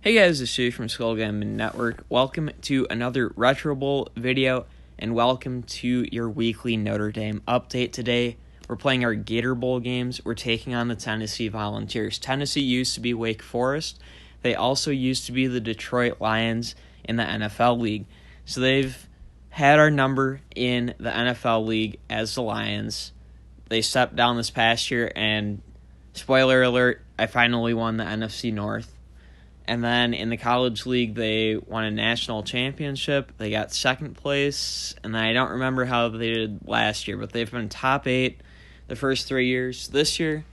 Hey guys, it's Stu from Skullgaming Network. Welcome to another Retro Bowl video, and welcome to your weekly Notre Dame update. Today, we're playing our Gator Bowl games. We're taking on the Tennessee Volunteers. Tennessee used to be Wake Forest. They also used to be the Detroit Lions in the NFL League. So they've had our number in the NFL League as the Lions. They stepped down this past year, and spoiler alert, I finally won the NFC North. And then in the college league, they won a national championship. They got second place, and I don't remember how they did last year, but they've been top 8 the first 3 years. This year,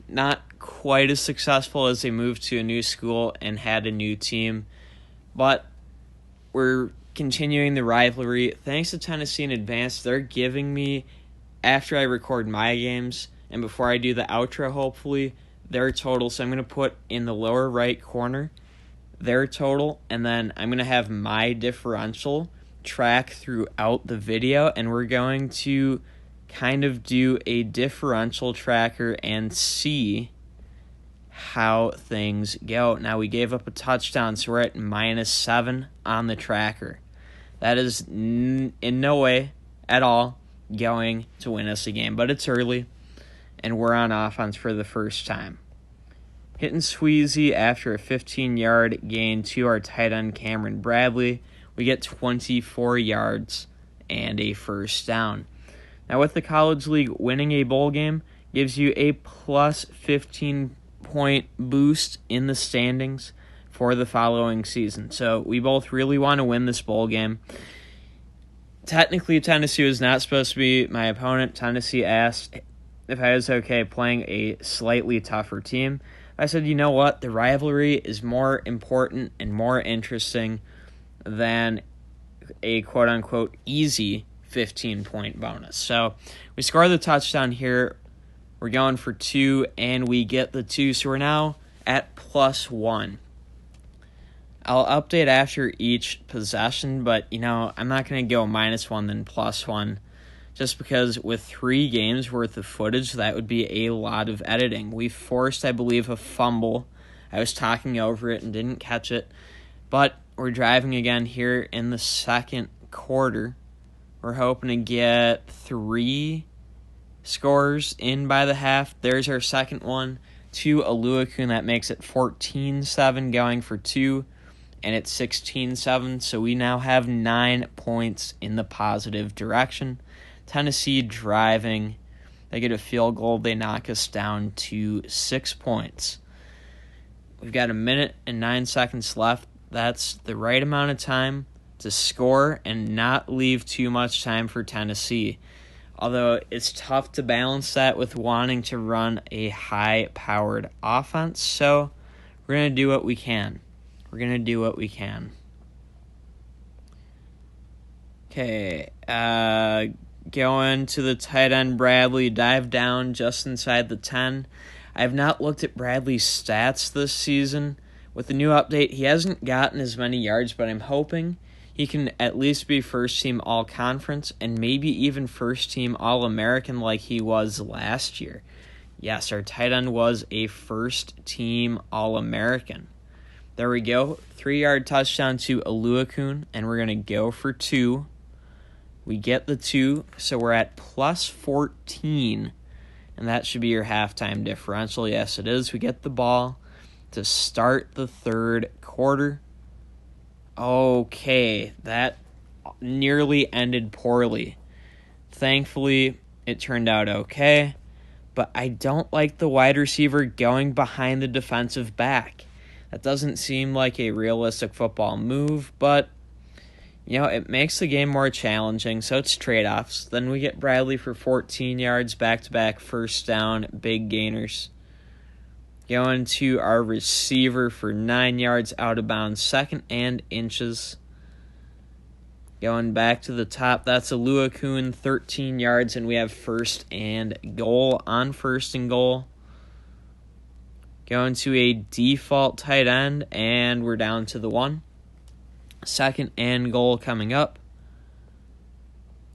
not quite as successful as they moved to a new school and had a new team, but we're continuing the rivalry. Thanks to Tennessee in advance, they're giving me, after I record my games and before I do the outro, hopefully, their total. So I'm going to put in the lower right corner their total, and then I'm going to have my differential track throughout the video, and we're going to kind of do a differential tracker and see how things go. Now, we gave up a touchdown, so we're at -7 on the tracker. That is in no way at all going to win us a game, but it's early, and we're on offense for the first time. Hitting Sweezy after a 15-yard gain to our tight end Cameron Bradley. We get 24 yards and a first down. Now with the college league, winning a bowl game gives you a plus 15-point boost in the standings for the following season. So we both really want to win this bowl game. Technically, Tennessee was not supposed to be my opponent. Tennessee asked if I was okay playing a slightly tougher team. I said, you know what? The rivalry is more important and more interesting than a quote-unquote easy 15-point bonus. So we score the touchdown here. We're going for 2, and we get the 2. So we're now at +1. I'll update after each possession, but, I'm not going to go -1 then +1. Just because with 3 games worth of footage, that would be a lot of editing. We forced, I believe, a fumble. I was talking over it and didn't catch it. But we're driving again here in the second quarter. We're hoping to get 3 scores in by the half. There's our second one to Aluakun. That makes it 14-7 going for 2. And it's 16-7. So we now have 9 points in the positive direction. Tennessee driving, they get a field goal, they knock us down to 6 points. We've got 1 minute and 9 seconds left. That's the right amount of time to score and not leave too much time for Tennessee. Although it's tough to balance that with wanting to run a high-powered offense, so we're going to do what we can. Okay, going to the tight end Bradley, dive down just inside the 10. I have not looked at Bradley's stats this season. With the new update, he hasn't gotten as many yards, but I'm hoping he can at least be first-team All-Conference and maybe even first-team All-American like he was last year. Yes, our tight end was a first-team All-American. There we go. 3-yard touchdown to Aluakun, and we're going to go for 2. We get the 2, so we're at +14, and that should be your halftime differential. Yes, it is. We get the ball to start the third quarter. Okay, that nearly ended poorly. Thankfully, it turned out okay, but I don't like the wide receiver going behind the defensive back. That doesn't seem like a realistic football move, but it makes the game more challenging, so it's trade-offs. Then we get Bradley for 14 yards, back-to-back first down, big gainers. Going to our receiver for 9 yards out of bounds, second and inches. Going back to the top, that's Aluakun, 13 yards, and we have first and goal on first and goal. Going to a default tight end, and we're down to the 1. Second and goal coming up.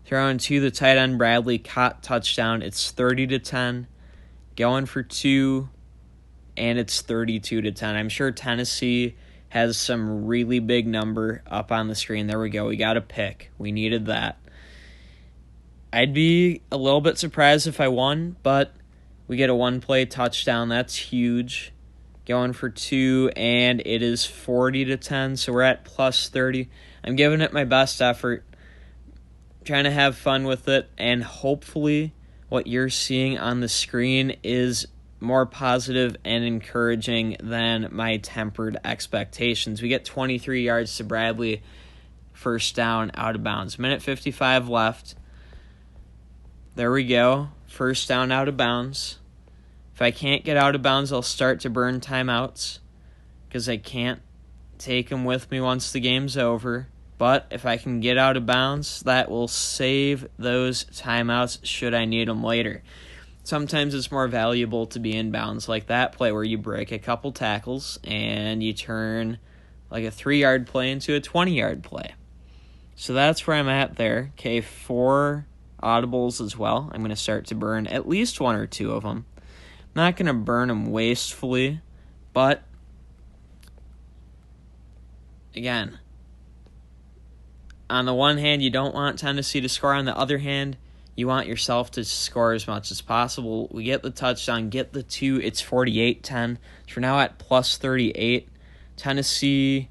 Throwing to the tight end, Bradley, caught touchdown. It's 30-10. Going for 2, and it's 32-10. I'm sure Tennessee has some really big number up on the screen. There we go. We got a pick. We needed that. I'd be a little bit surprised if I won, but we get a one-play touchdown. That's huge. Going for 2, and it is 40-10, so we're at plus 30. I'm giving it my best effort, trying to have fun with it, and hopefully what you're seeing on the screen is more positive and encouraging than my tempered expectations. We get 23 yards to Bradley, first down, out of bounds. Minute 55 left. There we go. First down, out of bounds. If I can't get out of bounds, I'll start to burn timeouts because I can't take them with me once the game's over. But if I can get out of bounds, that will save those timeouts should I need them later. Sometimes it's more valuable to be in bounds like that play where you break a couple tackles and you turn like a 3-yard play into a 20-yard play. So that's where I'm at there. Okay, 4 audibles as well. I'm going to start to burn at least 1 or 2 of them. I'm not going to burn them wastefully, but again, on the one hand, you don't want Tennessee to score. On the other hand, you want yourself to score as much as possible. We get the touchdown, get the 2. It's 48-10. So we're now at plus 38. Tennessee,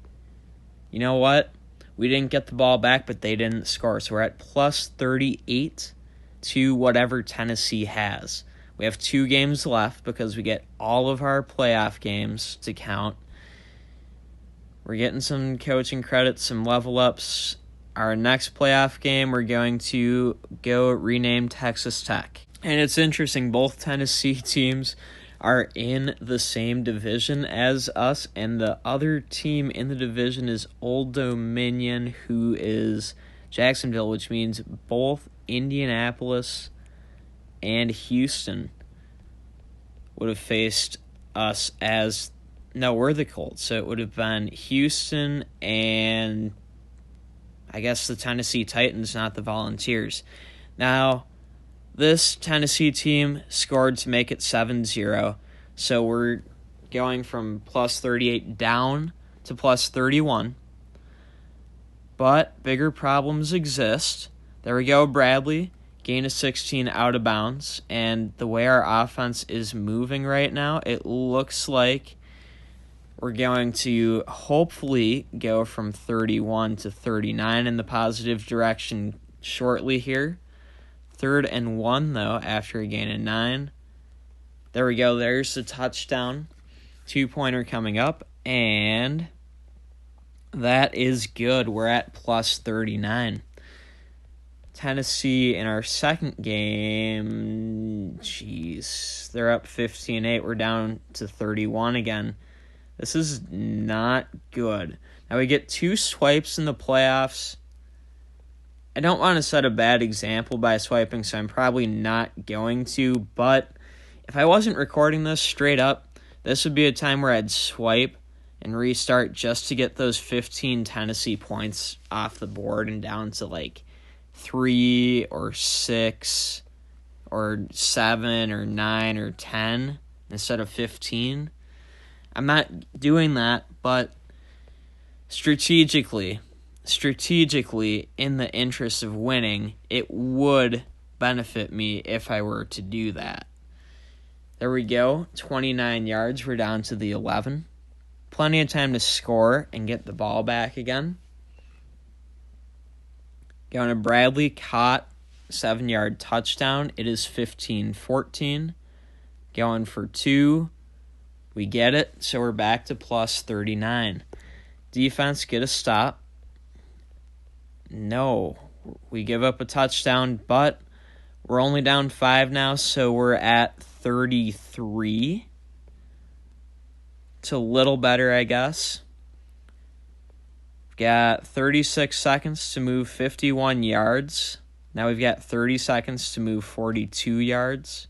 you know what? We didn't get the ball back, but they didn't score. So we're at plus 38 to whatever Tennessee has. We have 2 games left because we get all of our playoff games to count. We're getting some coaching credits, some level ups. Our next playoff game, we're going to go rename Texas Tech. And it's interesting, both Tennessee teams are in the same division as us, and the other team in the division is Old Dominion, who is Jacksonville, which means both Indianapolis and Houston would have faced us as... No, we're the Colts, so it would have been Houston and... I guess the Tennessee Titans, not the Volunteers. Now, this Tennessee team scored to make it 7-0, so we're going from plus 38 down to plus 31. But bigger problems exist. There we go, Bradley. Gain of 16 out of bounds. And the way our offense is moving right now, it looks like we're going to hopefully go from 31 to 39 in the positive direction shortly here. 3rd and 1, though, after a gain of 9. There we go. There's the touchdown. 2-pointer coming up, and that is good. We're at plus 39. Tennessee in our second game, they're up 15-8. We're down to 31 again. This is not good. Now we get 2 swipes in the playoffs. I don't want to set a bad example by swiping, so I'm probably not going to. But if I wasn't recording this straight up, this would be a time where I'd swipe and restart just to get those 15 Tennessee points off the board and down to like 3 or 6 or 7 or 9 or 10 instead of 15. I'm not doing that, but strategically, in the interest of winning, it would benefit me if I were to do that. There we go, 29 yards, we're down to the 11. Plenty of time to score and get the ball back again. Going to Bradley, caught, 7-yard touchdown. It is 15-14. Going for 2. We get it, so we're back to plus 39. Defense, get a stop. No, we give up a touchdown, but we're only down 5 now, so we're at 33. It's a little better, I guess. We've got 36 seconds to move 51 yards. Now we've got 30 seconds to move 42 yards.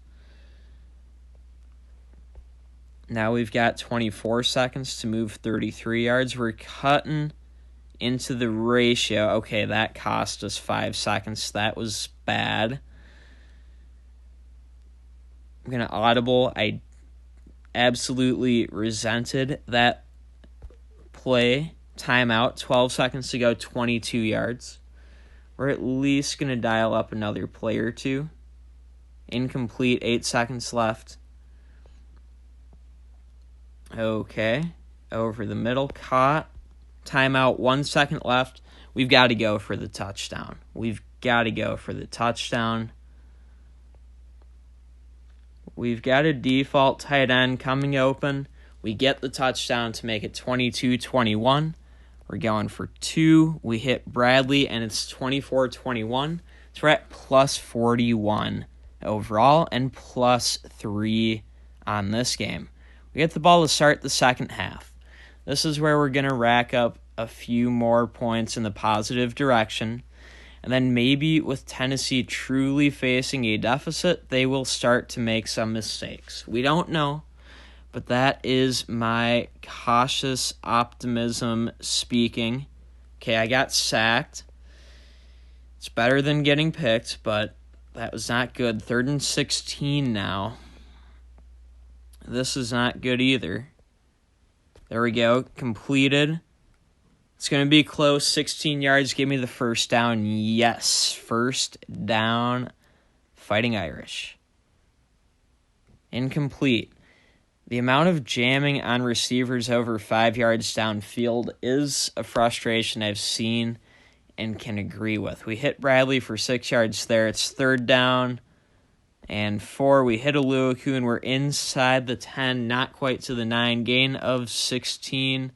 Now we've got 24 seconds to move 33 yards. We're cutting into the ratio. Okay, that cost us 5 seconds. That was bad. I'm going to audible. I absolutely resented that play, timeout, 12 seconds to go, 22 yards. We're at least going to dial up another play or two. Incomplete, 8 seconds left. Okay, over the middle, caught. Timeout, 1 second left. We've got to go for the touchdown. We've got to a default tight end coming open. We get the touchdown to make it 22-21. We're going for 2. We hit Bradley, and it's 24-21. So we're at plus 41 overall and plus 3 on this game. We get the ball to start the second half. This is where we're going to rack up a few more points in the positive direction. And then maybe with Tennessee truly facing a deficit, they will start to make some mistakes. We don't know, but that is my cautious optimism speaking. Okay, I got sacked. It's better than getting picked, but that was not good. 3rd and 16 now. This is not good either. There we go. Completed. It's going to be close. 16 yards. Give me the first down. Yes. First down. Fighting Irish. Incomplete. The amount of jamming on receivers over 5 yards downfield is a frustration I've seen and can agree with. We hit Bradley for 6 yards there. It's 3rd down and 4. We hit Aluaku, and we're inside the 10, not quite to the 9. Gain of 16.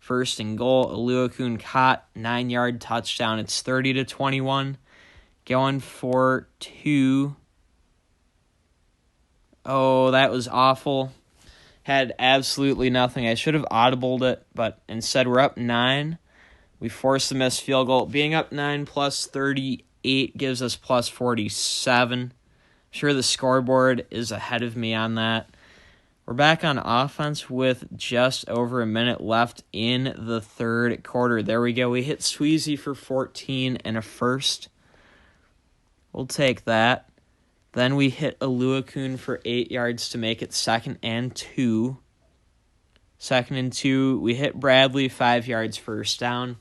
1st and goal. Aluaku caught, 9-yard touchdown. It's 30-21. Going for 2. Oh, that was awful. Had absolutely nothing. I should have audibled it, but instead we're up 9. We forced the missed field goal. Being up 9 plus 38 gives us plus 47. I'm sure the scoreboard is ahead of me on that. We're back on offense with just over a minute left in the 3rd quarter. There we go. We hit Sweezy for 14 and a first. We'll take that. Then we hit Aluakun for 8 yards to make it 2nd and 2. 2nd and 2. We hit Bradley 5 yards first down.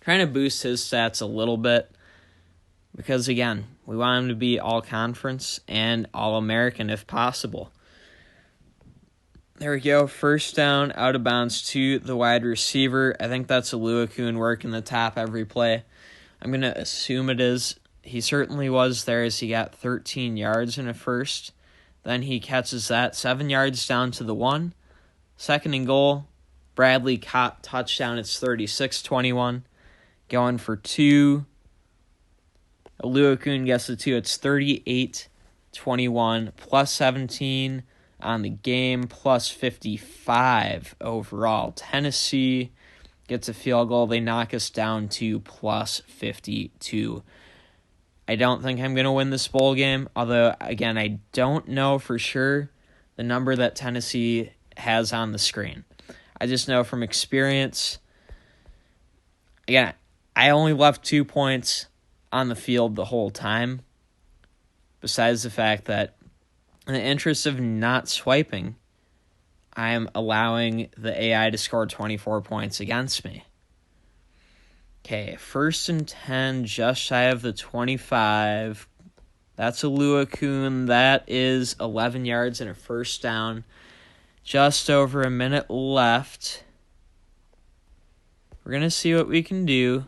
Trying to boost his stats a little bit because, again, we want him to be all-conference and all-American if possible. There we go. First down, out of bounds to the wide receiver. I think that's Aluakun working the top every play. I'm going to assume it is. He certainly was there as he got 13 yards in a first. Then he catches that 7 yards down to the 1. 2nd and goal. Bradley caught, touchdown. It's 36-21. Going for 2. Aluakun gets the 2. It's 38-21. Plus 17 on the game. Plus 55 overall. Tennessee gets a field goal. They knock us down to plus 52. I don't think I'm going to win this bowl game, although, again, I don't know for sure the number that Tennessee has on the screen. I just know from experience, again, I only left 2 points on the field the whole time, besides the fact that in the interest of not swiping, I'm allowing the AI to score 24 points against me. Okay, 1st and 10, just shy of the 25. That's Aluakun. That is 11 yards and a first down. Just over a minute left. We're going to see what we can do.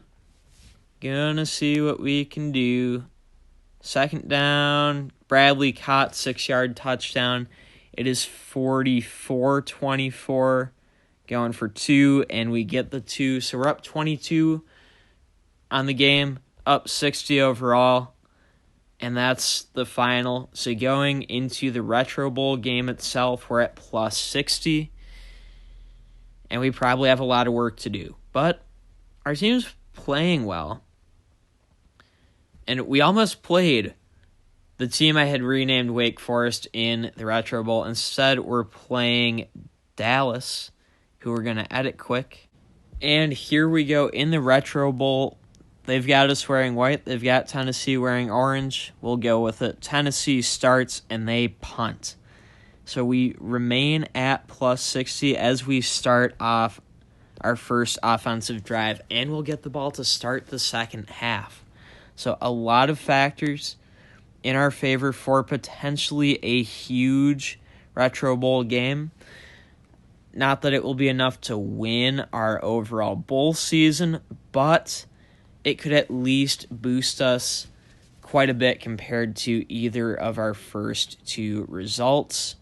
2nd down. Bradley caught, 6-yard touchdown. It is 44-24. Going for 2, and we get the 2. So we're up 22 on the game, up 60 overall, and that's the final. So going into the Retro Bowl game itself, we're at plus 60, and we probably have a lot of work to do. But our team's playing well, and we almost played the team I had renamed Wake Forest in the Retro Bowl. Instead, we're playing Dallas, who we're going to edit quick. And here we go in the Retro Bowl. They've got us wearing white. They've got Tennessee wearing orange. We'll go with it. Tennessee starts, and they punt. So we remain at plus 60 as we start off our first offensive drive, and we'll get the ball to start the second half. So a lot of factors in our favor for potentially a huge Retro Bowl game. Not that it will be enough to win our overall bowl season, but it could at least boost us quite a bit compared to either of our first two results.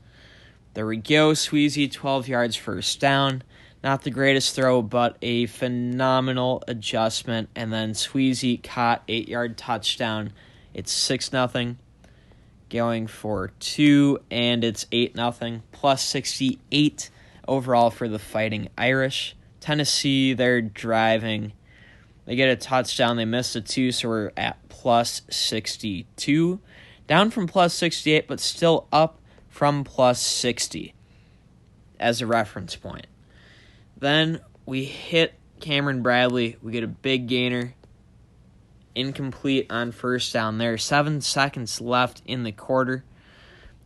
There we go. Sweezy, 12 yards, first down. Not the greatest throw, but a phenomenal adjustment. And then Sweezy caught 8-yard touchdown. It's 6-0. Going for 2, and it's 8-0. Plus 68 overall for the Fighting Irish. Tennessee, they're driving. They get a touchdown. They missed a 2, so we're at plus 62. Down from plus 68, but still up from plus 60 as a reference point. Then we hit Cameron Bradley. We get a big gainer. Incomplete on first down there. 7 seconds left in the quarter.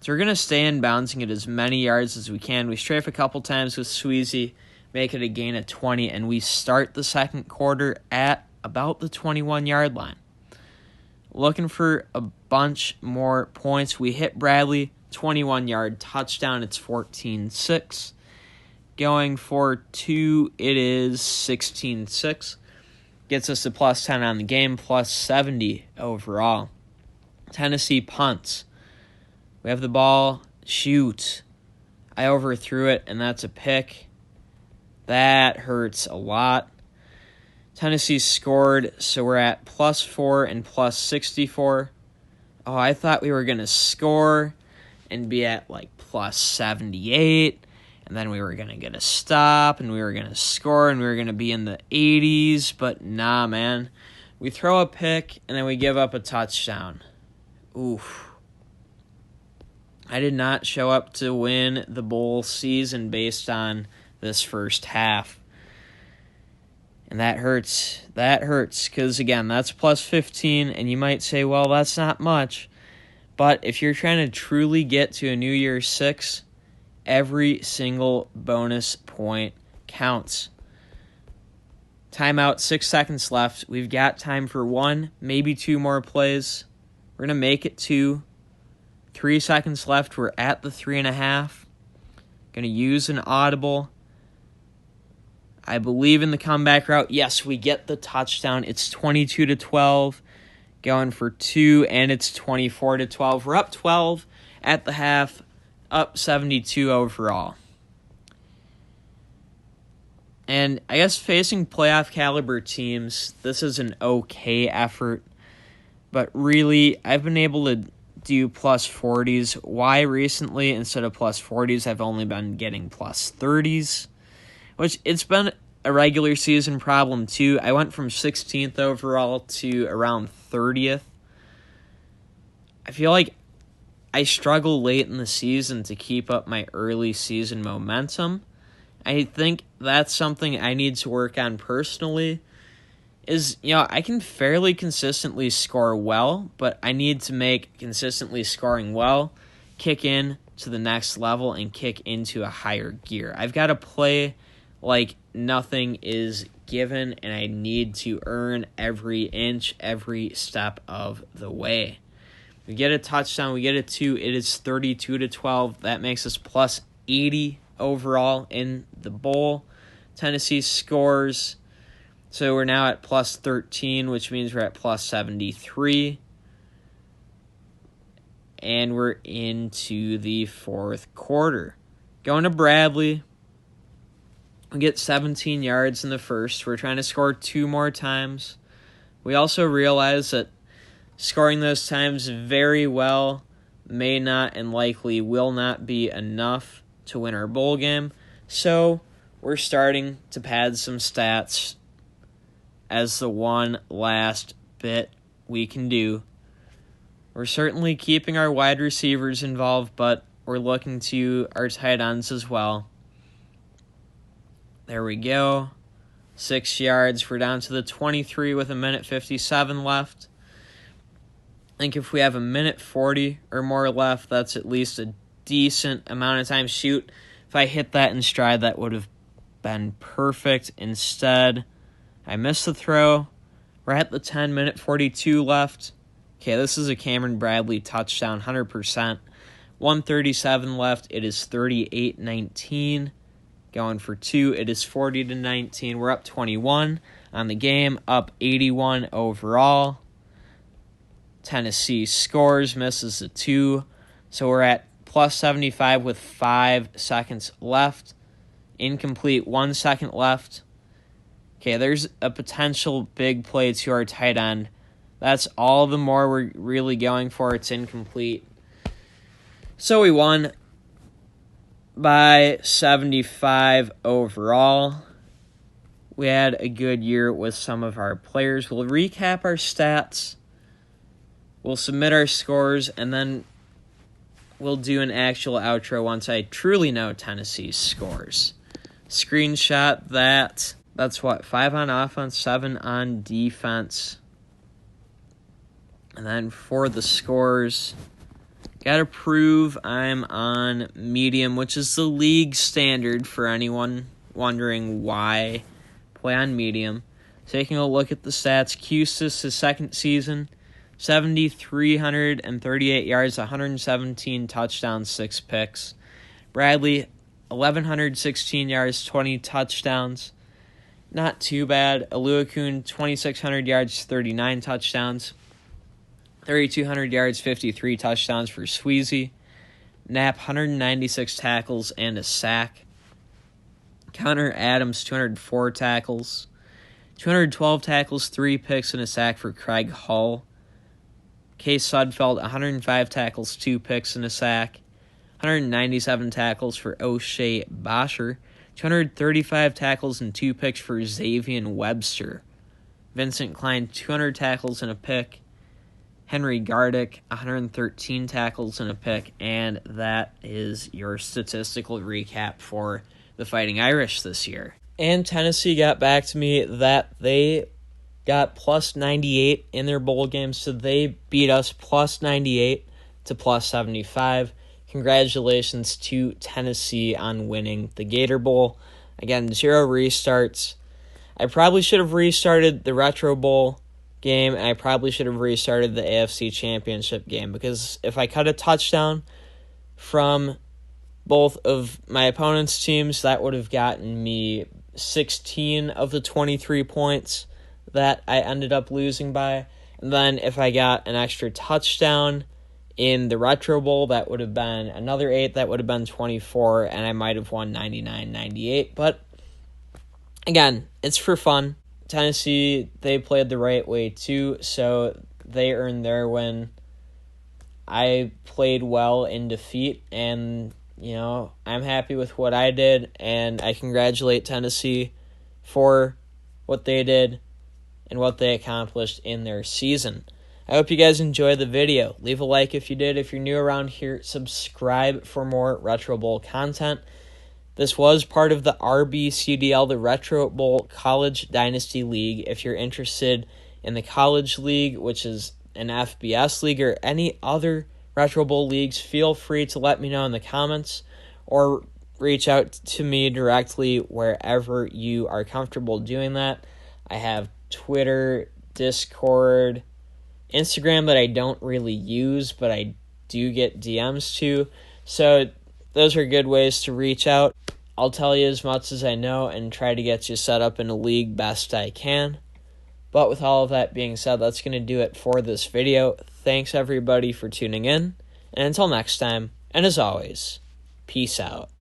So we're going to stay in bounds and get as many yards as we can. We strafe a couple times with Sweezy, make it a gain of 20, and we start the second quarter at about the 21-yard line. Looking for a bunch more points. We hit Bradley, 21-yard touchdown. It's 14-6. Going for 2, it is 16-6. Gets us to plus 10 on the game, plus 70 overall. Tennessee punts. We have the ball. Shoot. I overthrew it, and that's a pick. That hurts a lot. Tennessee scored, so we're at plus 4 and plus 64. Oh, I thought we were going to score and be at like plus 78. And then we were going to get a stop, and we were going to score, and we were going to be in the 80s. But nah, man. We throw a pick, and then we give up a touchdown. Oof. I did not show up to win the bowl season based on this first half. And that hurts. That hurts, because, again, that's plus 15, and you might say, well, that's not much. But if you're trying to truly get to a New Year's 6, every single bonus point counts. Timeout, 6 seconds left. We've got time for 1, maybe 2 more plays. We're going to make it 2. 3 seconds left. We're at the 3.5. Going to use an audible. I believe in the comeback route. Yes, we get the touchdown. It's 22-12. Going for 2, and it's 24-12. We're up 12 at the half. Up 72 overall. And I guess facing playoff caliber teams, this is an okay effort. But really, I've been able to do plus 40s. Why recently, instead of plus 40s, I've only been getting plus 30s. Which, it's been a regular season problem too. I went from 16th overall to around 30th. I feel like I struggle late in the season to keep up my early season momentum. I think that's something I need to work on personally. I can fairly consistently score well, but I need to make consistently scoring well kick in to the next level and kick into a higher gear. I've got to play like nothing is given, and I need to earn every inch, every step of the way. We get a touchdown, we get a 2, it is 32-12. That makes us plus 80 overall in the bowl. Tennessee scores, so we're now at plus 13, which means we're at plus 73. And we're into the fourth quarter. Going to Bradley. We get 17 yards in the first. We're trying to score 2 more times. We also realize that scoring those times very well may not and likely will not be enough to win our bowl game. So we're starting to pad some stats as the one last bit we can do. We're certainly keeping our wide receivers involved, but we're looking to our tight ends as well. There we go. 6 yards. We're down to the 23 with 1:57 left. I think if we have 1:40 or more left, that's at least a decent amount of time. Shoot, if I hit that in stride, that would have been perfect. Instead, I missed the throw. We're at the 10-minute 42 left. Okay, this is a Cameron Bradley touchdown, 100%. 137 left. It is 38-19. Going for 2. It is 40-19. We're up 21 on the game, up 81 overall. Tennessee scores, misses the 2. So we're at plus 75 with 5 seconds left. Incomplete, 1 second left. Okay, there's a potential big play to our tight end. That's all the more we're really going for. It's incomplete. So we won by 75 overall. We had a good year with some of our players. We'll recap our stats. We'll submit our scores, and then we'll do an actual outro once I truly know Tennessee's scores. Screenshot that. That's what? 5 on offense, 7 on defense. And then for the scores, gotta prove I'm on medium, which is the league standard for anyone wondering why play on medium. Taking a look at the stats, Custis, his second season, 7,338 yards, 117 touchdowns, 6 picks. Bradley, 1,116 yards, 20 touchdowns. Not too bad. Aluakun, 2,600 yards, 39 touchdowns. 3,200 yards, 53 touchdowns for Sweezy. Knapp, 196 tackles and a sack. Connor Adams, 204 tackles. 212 tackles, 3 picks, and a sack for Craig Hull. Case Sudfeld, 105 tackles, 2 picks, and a sack. 197 tackles for O'Shea Bosher. 235 tackles and 2 picks for Xavier Webster. Vincent Klein, 200 tackles and a pick. Henry Gardick, 113 tackles and a pick. And that is your statistical recap for the Fighting Irish this year. And Tennessee got back to me that they got plus 98 in their bowl games, so they beat us plus 98 to plus 75. Congratulations to Tennessee on winning the Gator Bowl. Again, 0 restarts. I probably should have restarted the Retro Bowl game, and I probably should have restarted the AFC Championship game, because if I cut a touchdown from both of my opponent's teams, that would have gotten me 16 of the 23 points that I ended up losing by. And then if I got an extra touchdown in the Retro Bowl, that would have been another 8. That would have been 24, and I might have won 99-98. But again, it's for fun. Tennessee, they played the right way too, so they earned their win. I played well in defeat, and I'm happy with what I did, and I congratulate Tennessee for what they did and what they accomplished in their season. I hope you guys enjoyed the video. Leave a like if you did. If you're new around here, subscribe for more Retro Bowl content. This was part of the RBCDL, the Retro Bowl College Dynasty League. If you're interested in the College League, which is an FBS league, or any other Retro Bowl leagues, feel free to let me know in the comments or reach out to me directly wherever you are comfortable doing that. I have Twitter, Discord, Instagram that I don't really use, but I do get DMs to. So those are good ways to reach out. I'll tell you as much as I know and try to get you set up in a league best I can. But with all of that being said, that's going to do it for this video. Thanks everybody for tuning in. And until next time, and as always, peace out.